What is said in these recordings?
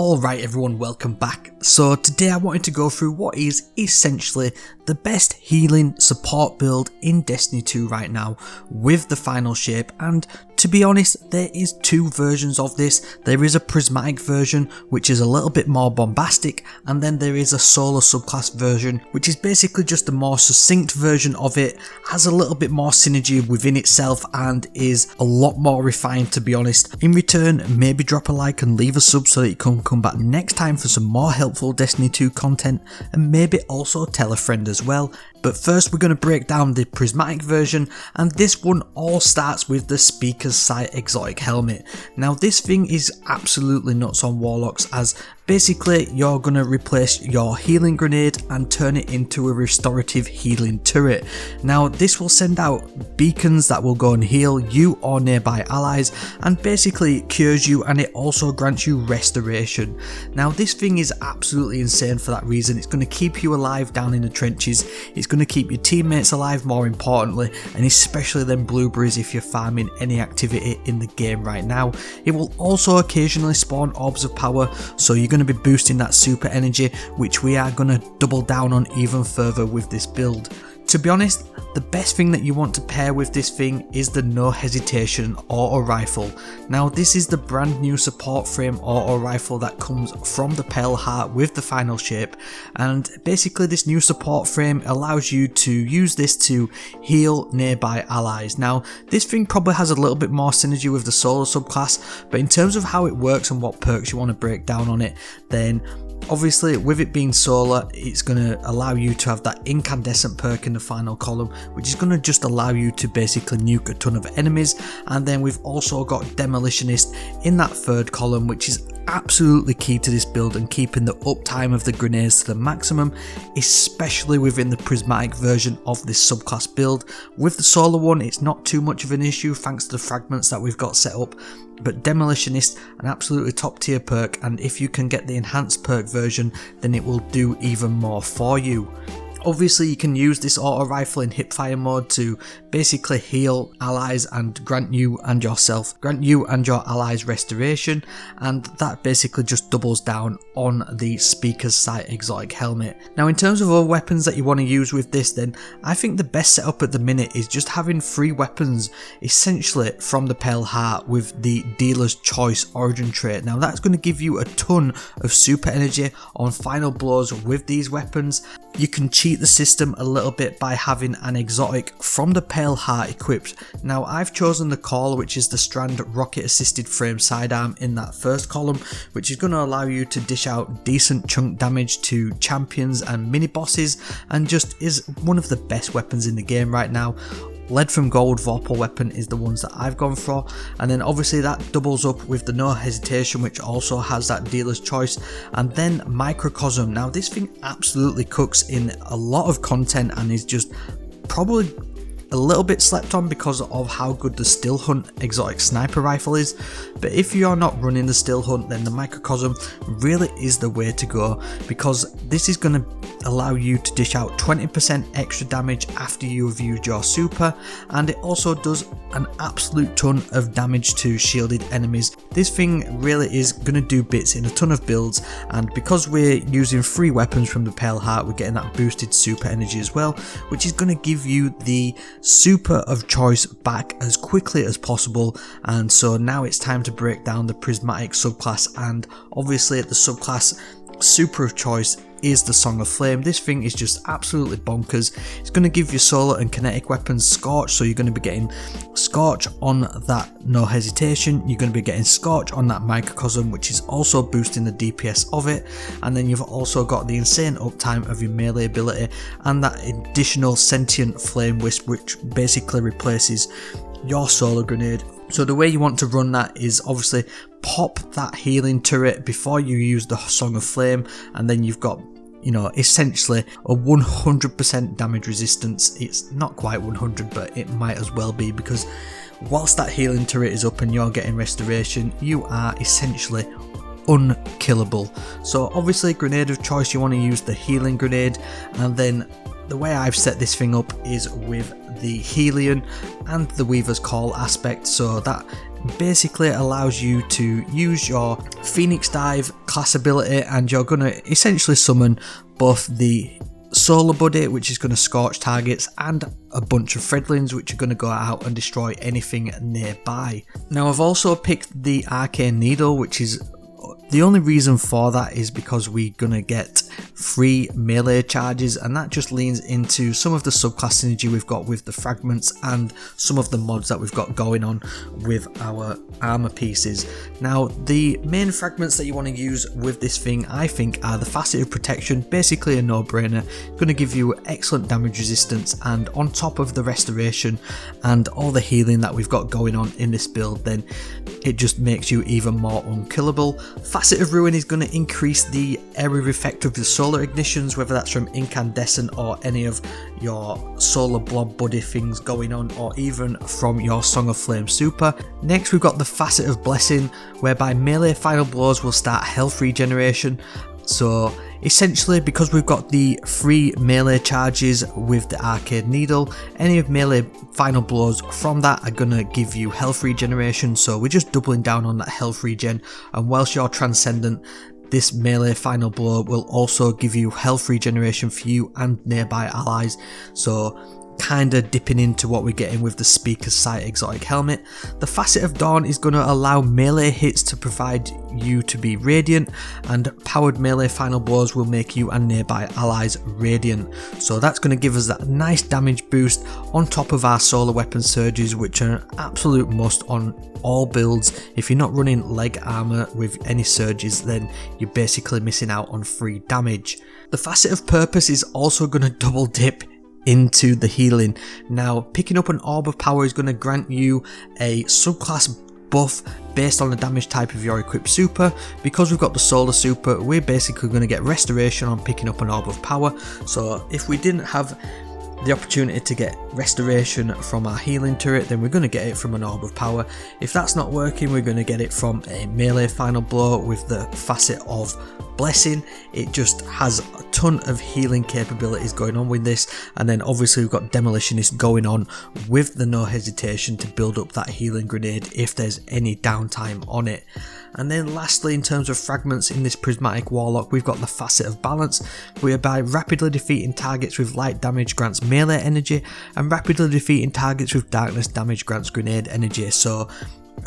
Alright everyone, welcome back. So today I wanted to go through what is essentially the best healing support build in Destiny 2 right now with the final shape, and to be honest there is two versions of this. There is a prismatic version which is a little bit more bombastic, and then there is a solar subclass version which is basically just a more succinct version of it, has a little bit more synergy within itself and is a lot more refined, to be honest. In return, maybe drop a like and leave a sub so that you can come back next time for some more helpful Destiny 2 content, and maybe also tell a friend as well. But first we're going to break down the prismatic version, and this one all starts with the Speaker's Sight exotic helmet. Now this thing is absolutely nuts on Warlocks, as basically you're going to replace your healing grenade and turn it into a restorative healing turret. Now this will send out beacons that will go and heal you or nearby allies, and basically it cures you, and it also grants you restoration. Now this thing is absolutely insane for that reason. It's going to keep you alive down in the trenches, it's going to keep your teammates alive more importantly, and especially them blueberries if you're farming any activity in the game right now. It will also occasionally spawn orbs of power, so you're going to be boosting that super energy, which we are going to double down on even further with this build. To be honest, the best thing that you want to pair with this thing is the No Hesitation auto rifle. Now this is the brand new support frame auto rifle that comes from the Pale Heart with the final shape, and basically this new support frame allows you to use this to heal nearby allies. Now this thing probably has a little bit more synergy with the solar subclass, but in terms of how it works and what perks you want to break down on it, then obviously with it being solar, it's going to allow you to have that incandescent perk in the final column, which is going to just allow you to basically nuke a ton of enemies. And then we've also got Demolitionist in that third column, which is absolutely key to this build and keeping the uptime of the grenades to the maximum, especially within the prismatic version of this subclass build. With the solar one, it's not too much of an issue thanks to the fragments that we've got set up, but Demolitionist, an absolutely top tier perk, and if you can get the enhanced perk version, then it will do even more for you. Obviously you can use this auto rifle in hipfire mode to basically heal allies and grant you and your allies restoration, and that basically just doubles down on the Speaker's Sight exotic helmet. Now in terms of other weapons that you want to use with this, then I think the best setup at the minute is just having 3 weapons essentially from the Pale Heart with the Dealer's Choice origin trait. Now that's going to give you a ton of super energy on final blows with these weapons. You can cheat the system a little bit by having an exotic from the Pale Heart equipped. Now I've chosen the Caller, which is the Strand rocket assisted frame sidearm in that first column, which is going to allow you to dish out decent chunk damage to champions and mini bosses, and just is one of the best weapons in the game right now. Lead from Gold Vorpal weapon is the ones that I've gone for, and then obviously that doubles up with the No Hesitation, which also has that Dealer's Choice, and then Microcosm. Now this thing absolutely cooks in a lot of content and is just probably a little bit slept on because of how good the Still Hunt exotic sniper rifle is, but if you're not running the Still Hunt, then the Microcosm really is the way to go, because this is going to allow you to dish out 20% extra damage after you have used your super, and it also does an absolute ton of damage to shielded enemies. This thing really is going to do bits in a ton of builds, and because we're using 3 weapons from the Pale Heart, we're getting that boosted super energy as well, which is going to give you the super of choice back as quickly as possible. And so now it's time to break down the prismatic subclass, and obviously the subclass super of choice is the Song of Flame. This thing is just absolutely bonkers. It's going to give you solar and kinetic weapons Scorch, so you're going to be getting Scorch on that No Hesitation, you're going to be getting Scorch on that Microcosm, which is also boosting the DPS of it, and then you've also got the insane uptime of your melee ability and that additional Sentient Flame Wisp, which basically replaces your solar grenade. So the way you want to run that is obviously pop that healing turret before you use the Song of Flame, and then you've got, you know, essentially a 100% damage resistance. It's not quite 100, but it might as well be, because whilst that healing turret is up and you're getting restoration, you are essentially unkillable. So obviously grenade of choice, you want to use the healing grenade, and then the way I've set this thing up is with the Helion and the Weaver's Call aspect, so that basically allows you to use your Phoenix Dive class ability, and you're going to essentially summon both the Solar Buddy, which is going to scorch targets, and a bunch of Threadlings, which are going to go out and destroy anything nearby. Now I've also picked the Arcane Needle, which is the only reason for that is because we're going to get free melee charges, and that just leans into some of the subclass synergy we've got with the fragments and some of the mods that we've got going on with our armor pieces. Now the main fragments that you want to use with this thing, I think, are the Faceted Protection, basically a no-brainer, going to give you excellent damage resistance, and on top of the restoration and all the healing that we've got going on in this build, then it just makes you even more unkillable. Facet of Ruin is going to increase the area of effect of the solar ignitions, whether that's from incandescent or any of your solar blob buddy things going on, or even from your Song of Flame super. Next we've got the Facet of Blessing, whereby melee final blows will start health regeneration. So essentially, because we've got the free melee charges with the Arcade Needle, any of melee final blows from that are going to give you health regeneration, so we're just doubling down on that health regen. And whilst you're transcendent, this melee final blow will also give you health regeneration for you and nearby allies, so kind of dipping into what we're getting with the Speaker's Sight exotic helmet. The Facet of Dawn is going to allow melee hits to provide you to be radiant, and powered melee final blows will make you and nearby allies radiant. So that's going to give us that nice damage boost on top of our solar weapon surges, which are an absolute must on all builds. If you're not running leg armor with any surges, then you're basically missing out on free damage. The Facet of Purpose is also going to double dip into the healing. Now picking up an Orb of Power is going to grant you a subclass buff based on the damage type of your equipped super. Because we've got the solar super, we're basically going to get restoration on picking up an Orb of Power. So if we didn't have the opportunity to get restoration from our healing turret, then we're going to get it from an Orb of Power. If that's not working, we're going to get it from a melee final blow with the Facet of Blessing. It just has a ton of healing capabilities going on with this, and then obviously we've got Demolitionist going on with the No Hesitation to build up that healing grenade if there's any downtime on it. And then lastly, in terms of fragments in this Prismatic Warlock, we've got the Facet of Balance, whereby rapidly defeating targets with light damage grants melee energy, and rapidly defeating targets with darkness damage grants grenade energy. So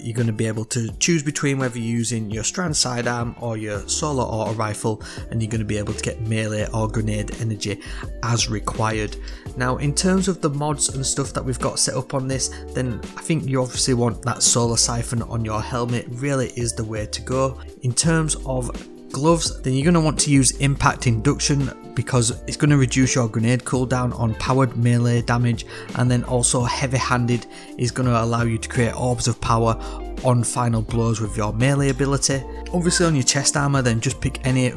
you're going to be able to choose between whether you're using your strand sidearm or your solar auto rifle, and you're going to be able to get melee or grenade energy as required. Now in terms of the mods and stuff that we've got set up on this, then I think you obviously want that solar siphon on your helmet, really is the way to go. In terms of gloves, then you're going to want to use Impact Induction, because it's going to reduce your grenade cooldown on powered melee damage, and then also Heavy Handed is going to allow you to create orbs of power on final blows with your melee ability. Obviously on your chest armor, then just pick any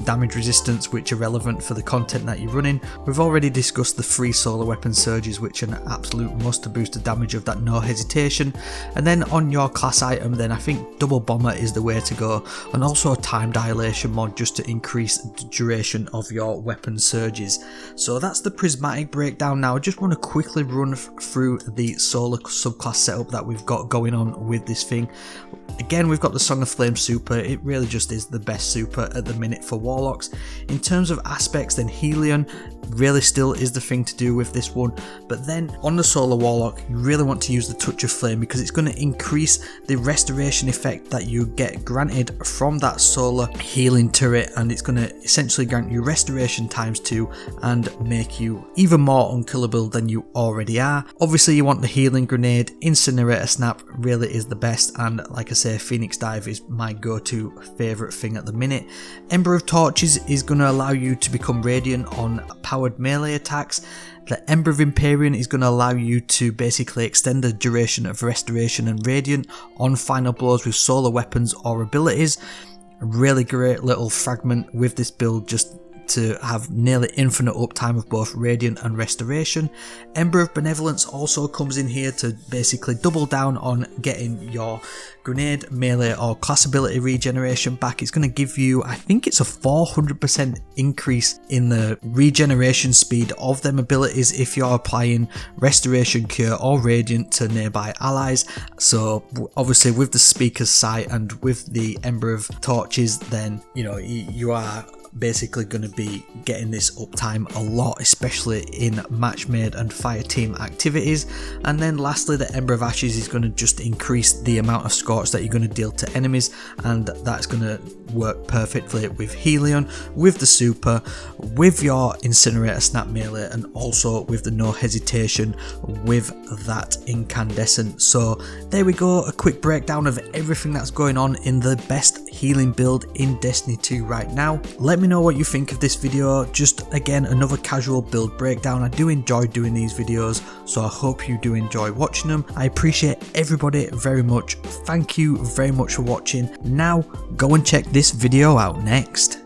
damage resistance which are relevant for the content that you're running. We've already discussed the free solar weapon surges, which are an absolute must to boost the damage of that No Hesitation. And then on your class item, then I think Double Bomber is the way to go, and also a time dilation mod just to increase the duration of your weapon surges. So that's the Prismatic breakdown. Now I just want to quickly run through the solar subclass setup that we've got going on with this thing. Again, we've got the Song of Flame super. It really just is the best super at the minute for Warlocks. In terms of aspects, then Helion really still is the thing to do with this one, but then on the Solar Warlock you really want to use the Touch of Flame, because it's going to increase the restoration effect that you get granted from that solar healing turret, and it's going to essentially grant you restoration ×2 and make you even more unkillable than you already are. Obviously you want the healing grenade. Incinerator Snap really is the best, and like I say, Phoenix Dive is my go-to favourite thing at the minute. Ember of Torches is going to allow you to become radiant on powered melee attacks. The Ember of Empyrean is going to allow you to basically extend the duration of restoration and radiant on final blows with solar weapons or abilities. A really great little fragment with this build, just to have nearly infinite uptime of both Radiant and Restoration. Ember of Benevolence also comes in here to basically double down on getting your grenade, melee or class ability regeneration back. It's going to give you, I think it's a 400% increase in the regeneration speed of them abilities if you're applying Restoration, Cure or Radiant to nearby allies. So obviously with the Speaker's Sight and with the Ember of Torches, then you are basically going to be getting this uptime a lot, especially in match made and fire team activities. And then lastly, the Ember of Ashes is going to just increase the amount of scorch that you're going to deal to enemies, and that's going to work perfectly with Helion, with the super, with your Incinerator Snap melee, and also with the No Hesitation with that Incandescent. So there we go, a quick breakdown of everything that's going on in the best healing build in Destiny 2 right now. Let me know what you think of this video. Just again, another casual build breakdown. I do enjoy doing these videos, so I hope you do enjoy watching them. I appreciate everybody very much. Thank you very much for watching. Now go and check this video out next.